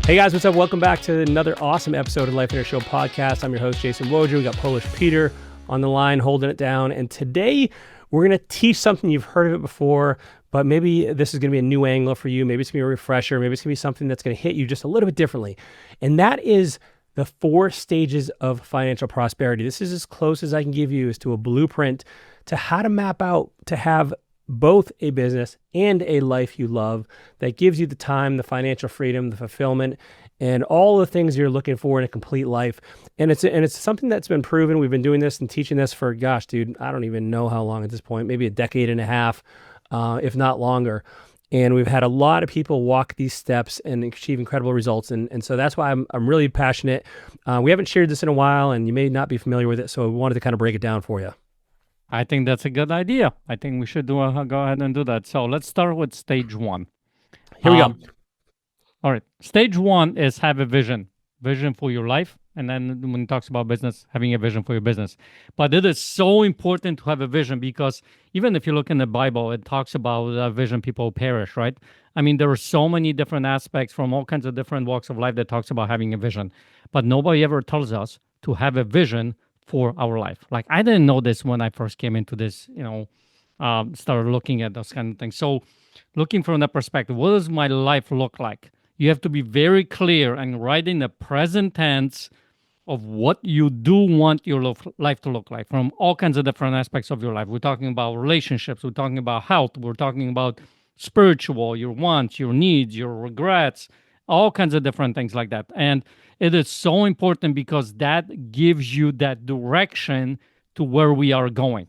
Hey guys, what's up? Welcome back to another awesome episode of Life Inner Show podcast. I'm your host, Jason Wojcik. We got Polish Peter on the line holding it down. And today we're going to teach something you've heard of it before, but maybe this is going to be a new angle for you. Maybe it's going to be a refresher. Maybe it's going to be something that's going to hit you just a little bit differently. And that is the 4 stages of financial prosperity. This is as close as I can give you as to a blueprint to how to map out to have both a business and a life you love that gives you the time, the financial freedom, the fulfillment, and all the things you're looking for in a complete life. And it's something that's been proven. We've been doing this and teaching this for, gosh, dude, I don't even know how long at this point, maybe a decade and a half, if not longer. And we've had a lot of people walk these steps and achieve incredible results. And so that's why I'm really passionate. We haven't shared this in a while, and you may not be familiar with it, so we wanted to kind of break it down for you. I think that's a good idea. I think we should go ahead and do that. So let's start with stage 1. Here we go. All right. Stage 1 is have a vision for your life. And then when it talks about business, having a vision for your business. But it is so important to have a vision because even if you look in the Bible, it talks about a vision people perish, right? I mean, there are so many different aspects from all kinds of different walks of life that talks about having a vision. But nobody ever tells us to have a vision for our life. Like, I didn't know this when I first came into this, started looking at those kind of things. So looking from that perspective, what does my life look like? You have to be very clear and write in the present tense of what you do want your life to look like from all kinds of different aspects of your life. We're talking about relationships. We're talking about health. We're talking about spiritual, your wants, your needs, your regrets, all kinds of different things like that. And it is so important because that gives you that direction to where we are going.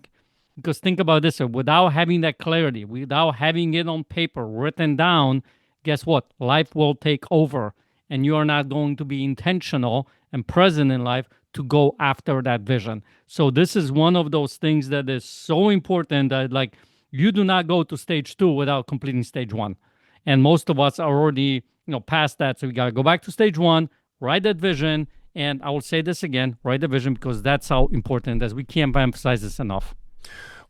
Because think about this, without having that clarity, without having it on paper, written down, guess what? Life will take over and you are not going to be intentional and present in life to go after that vision. So this is one of those things that is so important that you do not go to stage 2 without completing stage 1. And most of us are already past that. So we got to go back to stage 1, write that vision, and I will say this again, write the vision because that's how important it is. We can't emphasize this enough.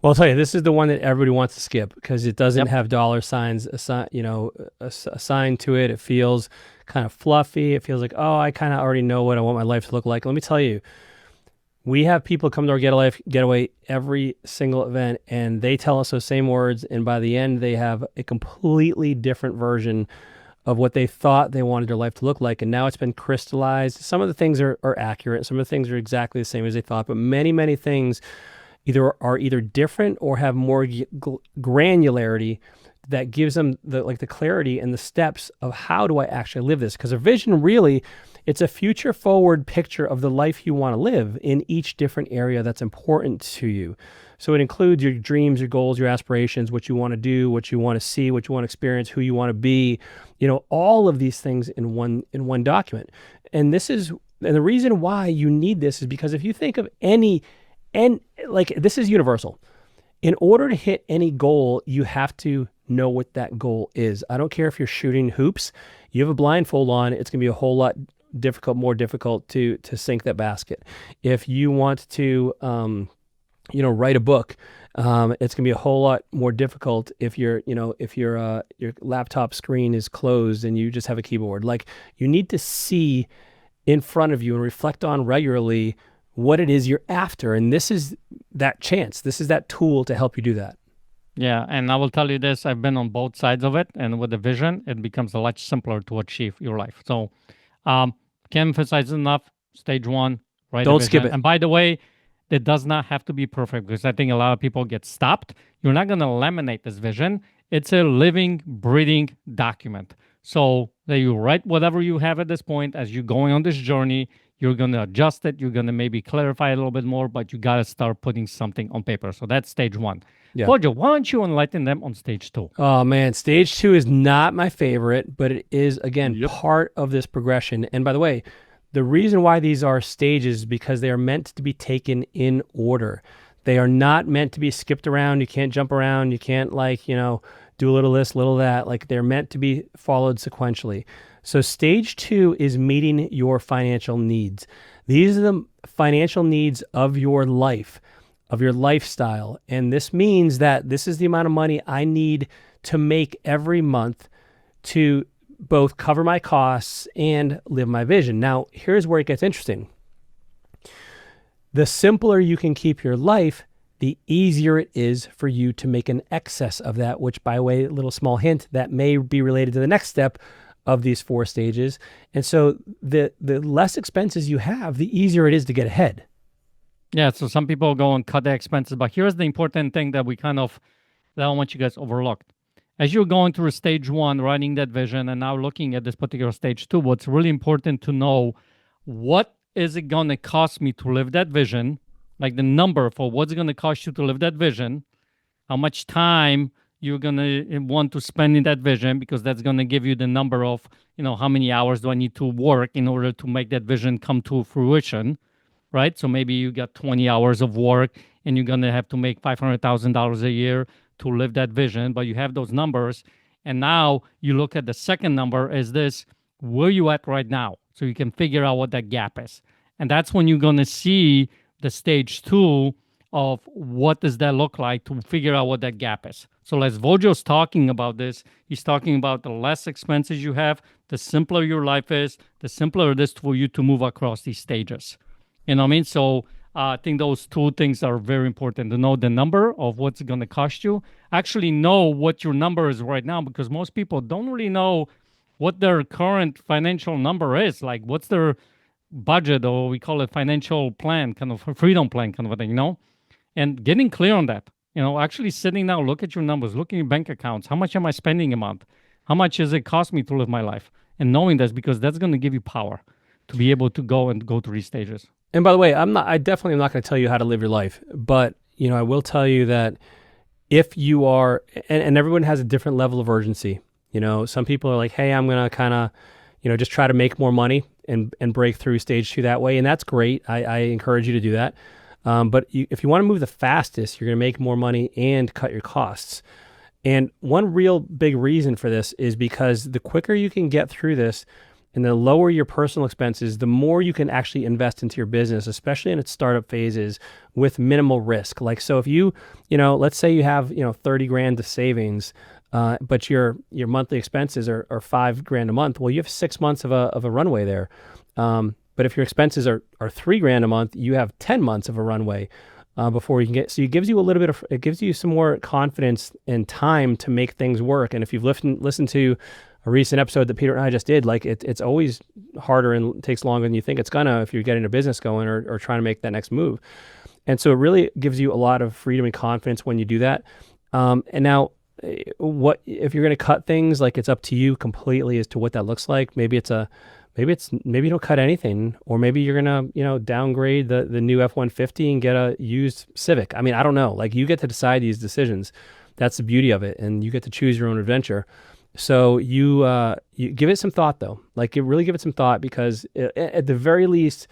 Well, I'll tell you, this is the one that everybody wants to skip because it doesn't have dollar signs assigned to it. It feels kind of fluffy. It feels like, oh, I kind of already know what I want my life to look like. Let me tell you, we have people come to our getaway every single event, and they tell us those same words, and by the end, they have a completely different version of what they thought they wanted their life to look like. And now it's been crystallized. Some of the things are accurate. Some of the things are exactly the same as they thought, but many, many things are either different or have more granularity that gives them the clarity and the steps of how do I actually live this? Because a vision really, it's a future forward picture of the life you want to live in each different area that's important to you. So it includes your dreams, your goals, your aspirations, what you want to do, what you want to see, what you want to experience, who you want to be, all of these things in one document. And the reason why you need this is because if you think of this is universal. In order to hit any goal, you have to know what that goal is. I don't care if you're shooting hoops, you have a blindfold on, it's going to be a whole lot more difficult to sink that basket. If you want to, write a book, it's going to be a whole lot more difficult if your laptop screen is closed and you just have a keyboard. You need to see in front of you and reflect on regularly what it is you're after. And this is that chance. This is that tool to help you do that. Yeah, and I will tell you this, I've been on both sides of it, and with the vision, it becomes a lot simpler to achieve your life. So, can't emphasize enough, stage 1, right? Don't skip it. And by the way, it does not have to be perfect because I think a lot of people get stopped. You're not going to laminate this vision. It's a living, breathing document. So that you write whatever you have at this point as you're going on this journey. You're going to adjust it. You're going to maybe clarify a little bit more, but you got to start putting something on paper. So that's stage 1. Yeah. Wojcik, why don't you enlighten them on stage 2? Oh, man. Stage 2 is not my favorite, but it is, again, part of this progression. And by the way, the reason why these are stages is because they are meant to be taken in order. They are not meant to be skipped around. You can't jump around. You can't do a little this, little that. They're meant to be followed sequentially. So stage 2 is meeting your financial needs. These are the financial needs of your life, of your lifestyle. And this means that this is the amount of money I need to make every month to both cover my costs and live my vision. Now, here's where it gets interesting. The simpler you can keep your life, the easier it is for you to make an excess of that, which, by the way, a little small hint, that may be related to the next step of these 4 stages. And so the less expenses you have, the easier it is to get ahead. Yeah, so some people go and cut their expenses, but here's the important thing that that I don't want you guys overlooked. As you're going through stage 1, writing that vision, and now looking at this particular stage 2, what's really important to know, what is it going to cost me to live that vision? Like the number for what's going to cost you to live that vision, how much time you're going to want to spend in that vision, because that's going to give you the number of, how many hours do I need to work in order to make that vision come to fruition, right? So maybe you got 20 hours of work and you're going to have to make $500,000 a year to live that vision, but you have those numbers. And now you look at the second number is this, where you at right now? So you can figure out what that gap is. And that's when you're going to see the stage 2 of what does that look like to figure out what that gap is. So as Vojo's talking about this, he's talking about the less expenses you have, the simpler your life is, the simpler it is for you to move across these stages. You know what I mean? So I think those 2 things are very important, to know the number of what's going to cost you. Actually know what your number is right now, because most people don't really know what their current financial number is. Like, what's their budget, or we call it financial plan, kind of a freedom plan kind of a thing, and getting clear on that. Actually sitting down, look at your numbers, look at your bank accounts. How much am I spending a month? How much does it cost me to live my life? And knowing this, because that's going to give you power to be able to go through these stages. And by the way, I definitely am not going to tell you how to live your life, but I will tell you that if you are, and everyone has a different level of urgency. Some people are like, hey, I'm going to kind of, just try to make more money and break through stage 2 that way. And that's great. I encourage you to do that. But if you want to move the fastest, you're going to make more money and cut your costs. And one real big reason for this is because the quicker you can get through this and the lower your personal expenses, the more you can actually invest into your business, especially in its startup phases with minimal risk. Like, so if you, let's say you have, 30 grand of savings, but your monthly expenses are $5,000 a month. Well, you have 6 months of a runway there. But if your expenses are $3,000 a month, you have 10 months of a runway before you can get. So it gives you it gives you some more confidence and time to make things work. And if you've listened to a recent episode that Peter and I just did, like it's always harder and takes longer than you think it's gonna if you're getting a business going or trying to make that next move. And so it really gives you a lot of freedom and confidence when you do that. And now, what if you're going to cut things? Like, it's up to you completely as to what that looks like. Maybe you don't cut anything, or maybe you're going to downgrade the new F-150 and get a used Civic. I mean, I don't know. Like, you get to decide these decisions. That's the beauty of it, and you get to choose your own adventure. So you give it some thought, though. Like, you really give it some thought, because at the very least,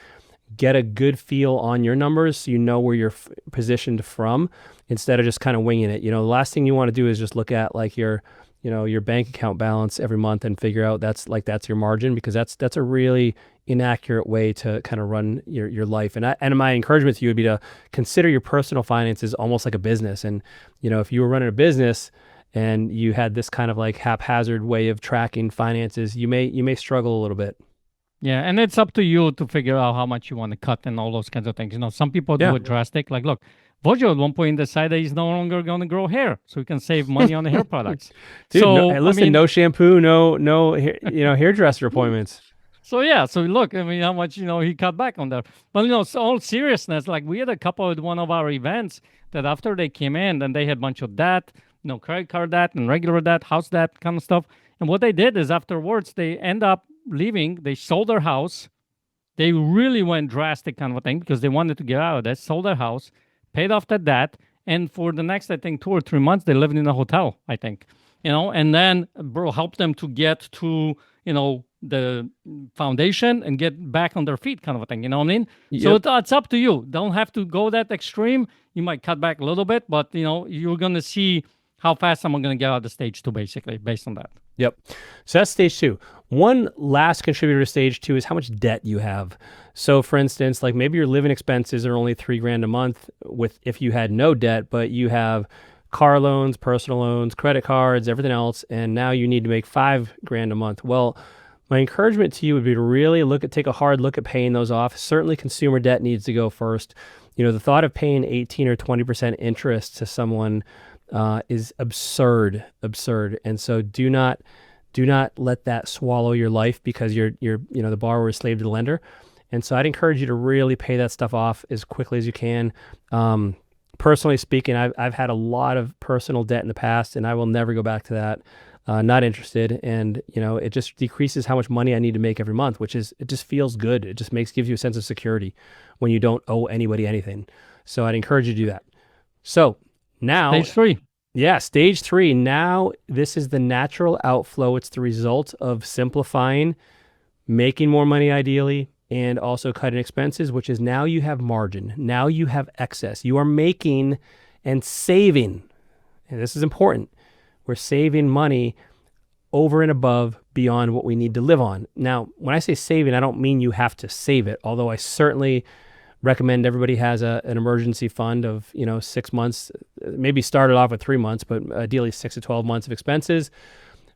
get a good feel on your numbers so you know where you're positioned from, instead of just kind of winging it. The last thing you want to do is just look at like your bank account balance every month and figure out that's your margin, because that's a really inaccurate way to kind of run your life. And my encouragement to you would be to consider your personal finances almost like a business. And if you were running a business and you had this kind of like haphazard way of tracking finances, you may struggle a little bit. Yeah, and it's up to you to figure out how much you want to cut and all those kinds of things. Some people do it drastic. Like, look, Vojo at one point decided he's no longer going to grow hair, so he can save money on the hair products. Dude, no shampoo, no hairdresser appointments. So look, how much he cut back on that. But so all seriousness, like, we had a couple at one of our events that after they came in, then they had a bunch of debt, credit card debt and regular debt, house debt kind of stuff. And what they did is afterwards they end up leaving. They sold their house. They really went drastic kind of a thing because they wanted to get out of this. Sold their house, paid off the debt, and for the next, I think, 2 or 3 months, they lived in a hotel, I think. And then bro helped them to get to, the foundation and get back on their feet kind of a thing, you know what I mean? Yep. So it's up to you. Don't have to go that extreme. You might cut back a little bit, but, you're going to see how fast I'm going to get out of the stage 2, basically, based on that. Yep. So that's stage 2. One last contributor to stage 2 is how much debt you have. So for instance, like maybe your living expenses are only $3,000 a month if you had no debt, but you have car loans, personal loans, credit cards, everything else, and now you need to make $5,000 a month. Well, my encouragement to you would be to really take a hard look at paying those off. Certainly, consumer debt needs to go first. The thought of paying 18 or 20% interest to someone is absurd. And so do not let that swallow your life because the borrower is slave to the lender. And so I'd encourage you to really pay that stuff off as quickly as you can. Personally speaking, I've had a lot of personal debt in the past, and I will never go back to that. Not interested. And, it just decreases how much money I need to make every month, it just feels good. It just gives you a sense of security when you don't owe anybody anything. So I'd encourage you to do that. So now, Stage 3. Yeah, stage 3. Now this is the natural outflow. It's the result of simplifying, making more money ideally, and also cutting expenses, which is now you have margin. Now you have excess. You are making and saving. And this is important. We're saving money over and above beyond what we need to live on. Now, when I say saving, I don't mean you have to save it, although I certainly recommend everybody has an emergency fund of 6 months, maybe started off with 3 months, but ideally 6 to 12 months of expenses.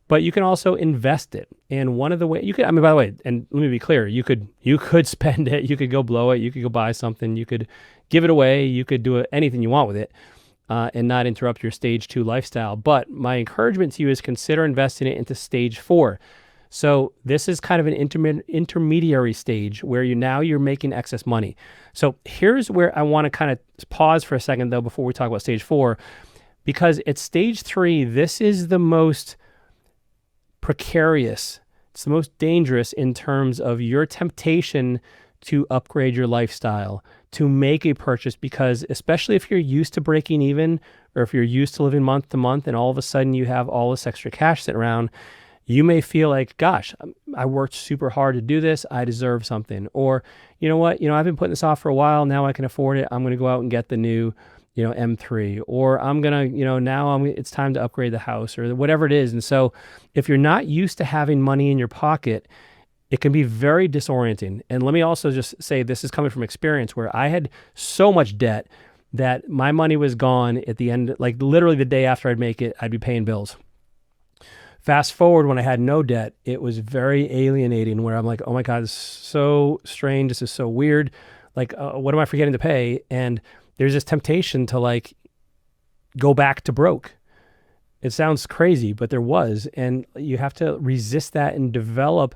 But you can also invest it. And one of the ways by the way, and let me be clear, you could spend it, you could go blow it, you could go buy something, you could give it away, you could do anything you want with it, and not interrupt your stage 2 lifestyle. But my encouragement to you is consider investing it into stage 4. So this is kind of an intermediary stage where you're making excess money. So here's where I want to kind of pause for a second though before we talk about stage 4, because at stage 3, this is the most precarious. It's the most dangerous in terms of your temptation to upgrade your lifestyle, to make a purchase, because especially if you're used to breaking even, or if you're used to living month to month and all of a sudden you have all this extra cash sitting around, you may feel like, gosh, I worked super hard to do this. I deserve something. Or, you know what, I've been putting this off for a while. Now I can afford it. I'm going to go out and get the new, M3, or I'm going to, now it's time to upgrade the house or whatever it is. And so if you're not used to having money in your pocket, it can be very disorienting. And let me also just say, this is coming from experience where I had so much debt that my money was gone at the end, like literally the day after I'd make it, I'd be paying bills. Fast forward, when I had no debt, it was very alienating where I'm like, oh my God, this is so strange. This is so weird. Like, what am I forgetting to pay? And there's this temptation to go back to broke. It sounds crazy, but there was. And you have to resist that and develop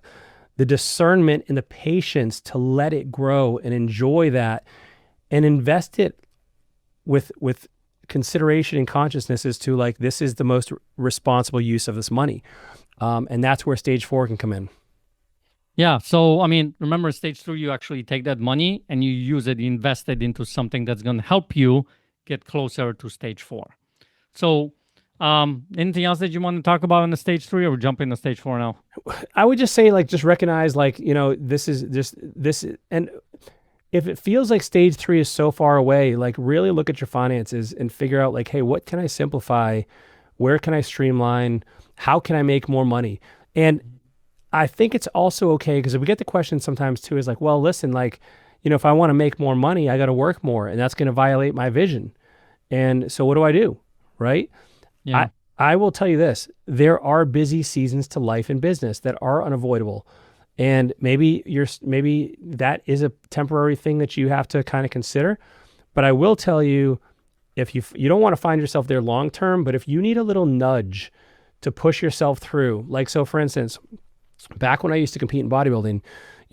the discernment and the patience to let it grow and enjoy that and invest it with consideration and consciousness as to this is the most responsible use of this money. And that's where stage 4 can come in. Yeah. So, remember stage 3, you actually take that money and you use it, invest it into something that's going to help you get closer to stage 4. So, anything else that you want to talk about in the stage 3, or we jump into stage 4 now? I would just say, just recognize, this is just this. And if it feels like stage 3 is so far away, really look at your finances and figure out, hey, what can I simplify? Where can I streamline? How can I make more money? And I think it's also okay, because we get the question sometimes too, is well, listen, if I want to make more money, I got to work more, and that's going to violate my vision. And so what do I do? Right? Yeah. I will tell you this, there are busy seasons to life and business that are unavoidable. And maybe that is a temporary thing that you have to kind of consider. But I will tell you, if you don't want to find yourself there long term, but if you need a little nudge to push yourself through, so for instance, back when I used to compete in bodybuilding,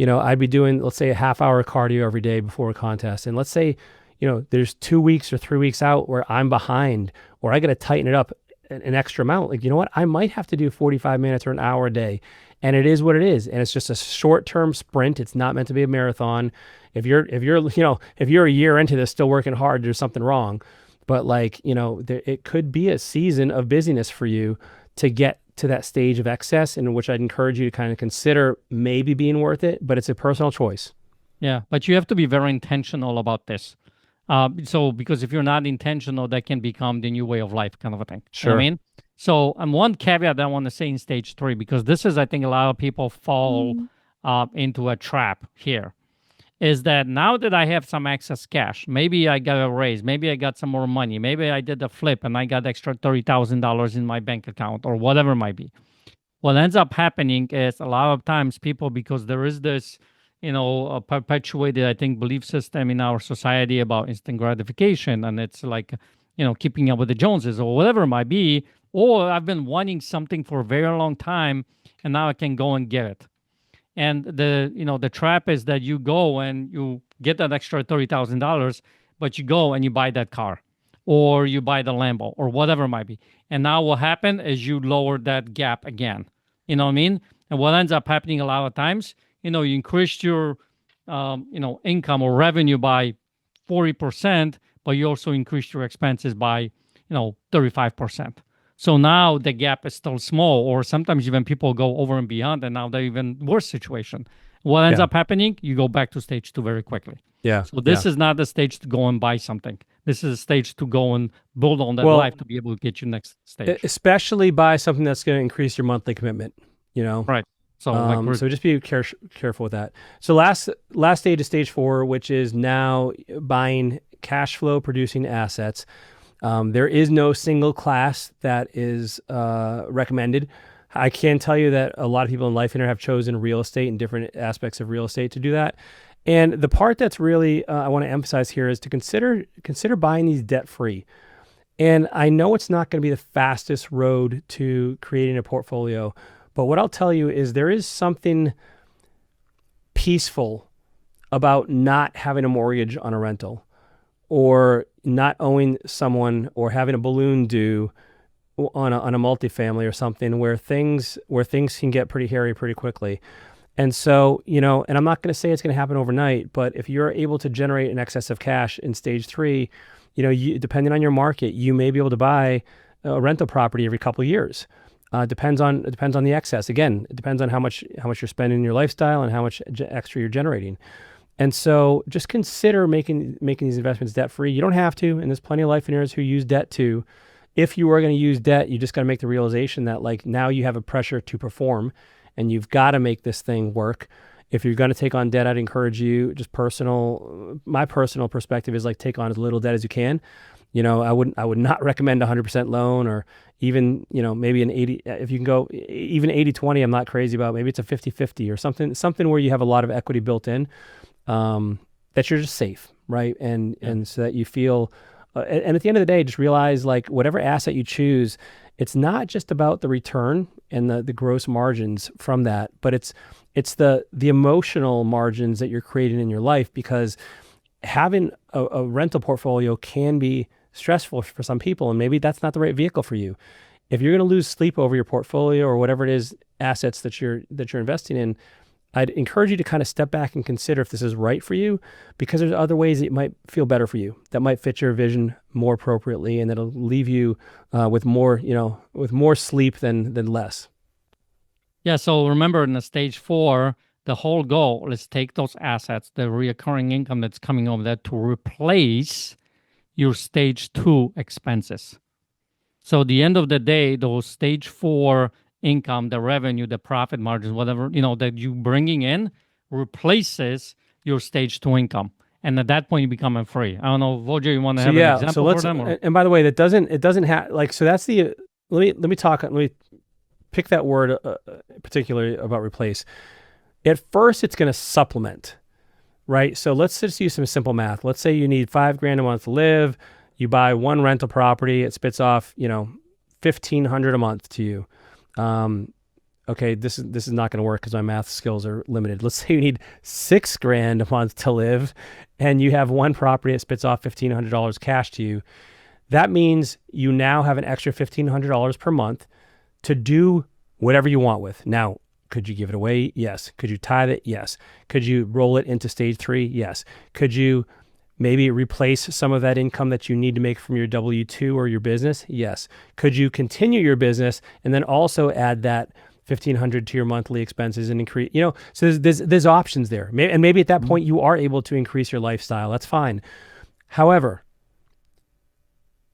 I'd be doing, let's say, a half-hour cardio every day before a contest. And let's say, there's 2 weeks or 3 weeks out where I'm behind, or I got to tighten it up an extra amount. You know what? I might have to do 45 minutes or an hour a day. And it is what it is. And it's just a short-term sprint. It's not meant to be a marathon. If you're a year into this still working hard, there's something wrong. But it could be a season of busyness for you to get to that stage of excess, in which I'd encourage you to kind of consider maybe being worth it, but it's a personal choice. Yeah, but you have to be very intentional about this. Because if you're not intentional, that can become the new way of life, kind of a thing. Sure. You know what I mean? So, one caveat that I want to say in stage 3, because this is, I think, a lot of people fall into a trap here, is that now that I have some excess cash, maybe I got a raise, maybe I got some more money, maybe I did a flip and I got extra $30,000 in my bank account or whatever it might be. What ends up happening is a lot of times people, because there is this, perpetuated, I think, belief system in our society about instant gratification, and it's like, keeping up with the Joneses or whatever it might be, or I've been wanting something for a very long time and now I can go and get it. And the trap is that you go and you get that extra $30,000, but you go and you buy that car, or you buy the Lambo, or whatever it might be. And now what happened is you lower that gap again. You know what I mean? And what ends up happening a lot of times, you increased your, income or revenue by 40%, but you also increased your expenses by, 35%. So now the gap is still small, or sometimes even people go over and beyond, and now they're even worse situation. What ends up happening? You go back to stage 2 very quickly. Yeah. So this is not the stage to go and buy something. This is a stage to go and build on that life to be able to get you next stage. Especially buy something that's going to increase your monthly commitment. Right. So so just be careful with that. So last stage is stage 4, which is now buying cash flow producing assets. There is no single class that is recommended. I can tell you that a lot of people in Life Inner have chosen real estate and different aspects of real estate to do that. And the part that's really I want to emphasize here is to consider buying these debt free. And I know it's not going to be the fastest road to creating a portfolio, but what I'll tell you is there is something peaceful about not having a mortgage on a rental, or not owing someone, or having a balloon due on a multifamily or something where things can get pretty hairy pretty quickly. And so, and I'm not going to say it's going to happen overnight, but if you're able to generate an excess of cash in stage 3, depending on your market, you may be able to buy a rental property every couple of years. Depends on the excess. Again, it depends on how much you're spending in your lifestyle and how much extra you're generating. And so just consider making these investments debt free. You don't have to, and there's plenty of Life Inners who use debt too. If you are going to use debt, you just got to make the realization that now you have a pressure to perform, and you've got to make this thing work. If you're going to take on debt, I'd encourage you, my personal perspective is take on as little debt as you can. I would not recommend a 100% loan, or even, maybe an 80, if you can go even 80-20, I'm not crazy about. Maybe it's a 50-50 or something where you have a lot of equity built in, that you're just safe, right? And so that you feel, and at the end of the day, just realize whatever asset you choose, it's not just about the return and the gross margins from that, but it's the emotional margins that you're creating in your life, because having a rental portfolio can be stressful for some people, and maybe that's not the right vehicle for you. If you're going to lose sleep over your portfolio or whatever it is, assets that you're investing in, I'd encourage you to kind of step back and consider if this is right for you, because there's other ways it might feel better for you, that might fit your vision more appropriately, and that'll leave you with more sleep than less. Yeah. So remember, in the stage 4, the whole goal is take those assets, the recurring income that's coming over there, to replace your stage 2 expenses. So at the end of the day, those stage 4 income, the revenue, the profit margins, whatever, that you bringing in, replaces your stage 2 income. And at that point, you become free. I don't know, Vojo, you want to have an example for them? Or? And by the way, it doesn't have, so that's the, let me pick that word particularly about replace. At first, it's going to supplement, right? So let's just use some simple math. Let's say you need $5,000 a month to live. You buy one rental property. It spits off, $1,500 a month to you. Okay, this is not going to work because my math skills are limited. Let's say you need $6,000 a month to live, and you have one property that spits off $1,500 cash to you. That means you now have an extra $1,500 per month to do whatever you want with. Now, could you give it away? Yes. Could you tithe it? Yes. Could you roll it into stage 3? Yes. Could you maybe replace some of that income that you need to make from your W-2 or your business? Yes. Could you continue your business and then also add that $1,500 to your monthly expenses and increase, so there's options there. And maybe at that point you are able to increase your lifestyle. That's fine. However,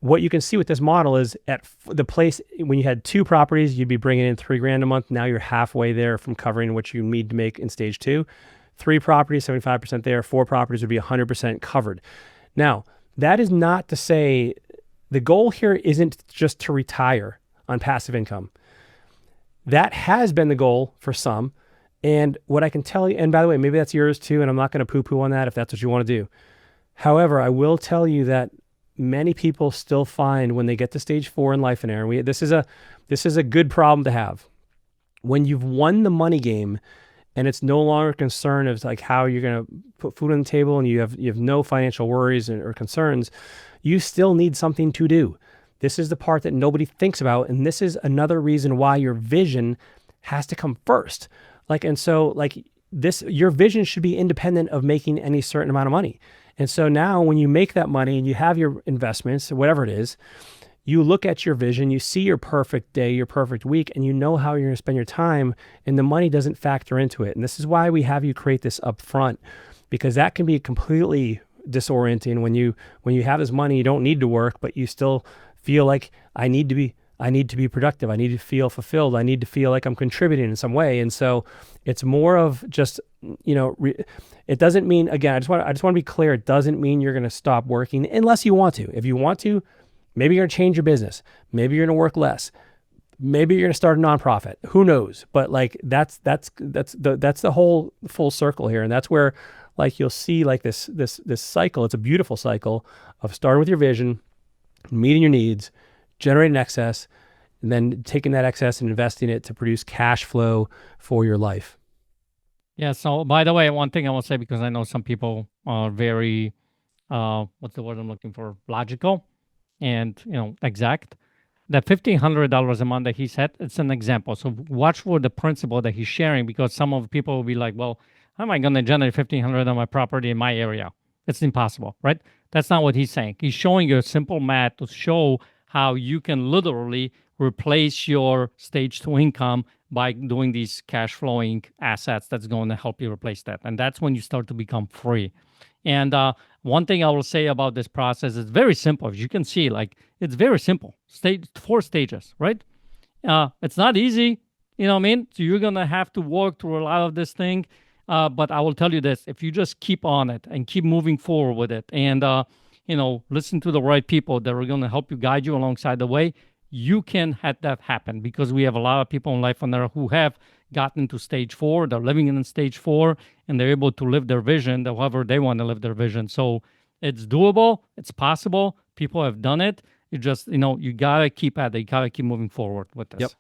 what you can see with this model is at the place, when you had 2 properties, you'd be bringing in $3,000 a month. Now you're halfway there from covering what you need to make in stage 2. 3 properties, 75% there. 4 properties would be 100% covered. Now, that is not to say the goal here isn't just to retire on passive income. That has been the goal for some. And what I can tell you, and by the way, maybe that's yours too, and I'm not going to poo-poo on that if that's what you want to do. However, I will tell you that many people still find when they get to stage 4 in Life and Air, this is a good problem to have. When you've won the money game and it's no longer a concern of like how you're going to put food on the table and you have no financial worries or concerns, you still need something to do. This is the part that nobody thinks about, and this is another reason why your vision has to come first. Your vision should be independent of making any certain amount of money. And so now when you make that money and you have your investments, whatever it is, you look at your vision, you see your perfect day, your perfect week, and you know how you're going to spend your time, and the money doesn't factor into it. And this is why we have you create this up front, because that can be completely disorienting when you have this money, you don't need to work, but you still feel like I need to be productive. I need to feel fulfilled. I need to feel like I'm contributing in some way. And so it's more of just, it doesn't mean, again, I just want to be clear. It doesn't mean you're going to stop working unless you want to. If you want to, maybe you're going to change your business. Maybe you're going to work less. Maybe you're going to start a nonprofit. Who knows? But like that's the whole full circle here. And that's where like you'll see like this cycle. It's a beautiful cycle of starting with your vision, meeting your needs, generating excess, and then taking that excess and investing it to produce cash flow for your life. Yeah. So by the way, one thing I will say, because I know some people are very, what's the word I'm looking for? Logical and, exact. That $1,500 a month that he said, it's an example. So watch for the principle that he's sharing, because some of the people will be like, well, how am I going to generate $1,500 on my property in my area? It's impossible, right? That's not what he's saying. He's showing you a simple math to show how you can literally replace your stage 2 income by doing these cash flowing assets that's going to help you replace that. And that's when you start to become free. And one thing I will say about this process is very simple. As you can see, like it's very simple. 4 stages, right? It's not easy, you know what I mean? So you're going to have to work through a lot of this thing. But I will tell you this, if you just keep on it and keep moving forward with it and, listen to the right people that are going to help you, guide you alongside the way, you can have that happen, because we have a lot of people in Life on Air who have gotten to stage 4, they're living in stage 4, and they're able to live their vision however they want to live their vision. So it's doable, it's possible, people have done it. You just, you got to keep at it, you got to keep moving forward with this. Yep.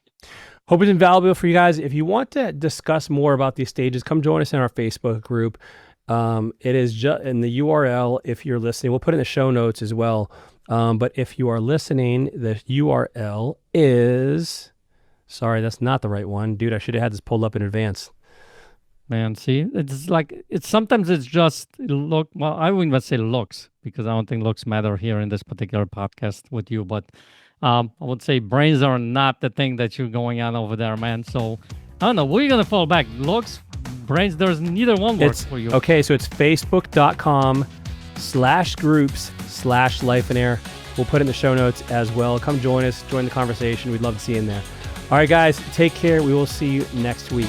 Hope it's invaluable for you guys. If you want to discuss more about these stages, come join us in our Facebook group. It is just in the URL. If you're listening, we'll put it in the show notes as well. But if you are listening, the URL is, sorry, that's not the right one. Dude, I should have had this pulled up in advance. Man, see, sometimes it's just look. Well, I wouldn't even say looks, because I don't think looks matter here in this particular podcast with you. But I would say brains are not the thing that you're going on over there, man. So I don't know. Where are you going to fall back? Looks, brains, there's neither one works for you. Okay, so it's facebook.com/groups/Life and Air. We'll put it in the show notes as well. Come join us, join the conversation. We'd love to see you in there. All right, guys, take care. We will see you next week.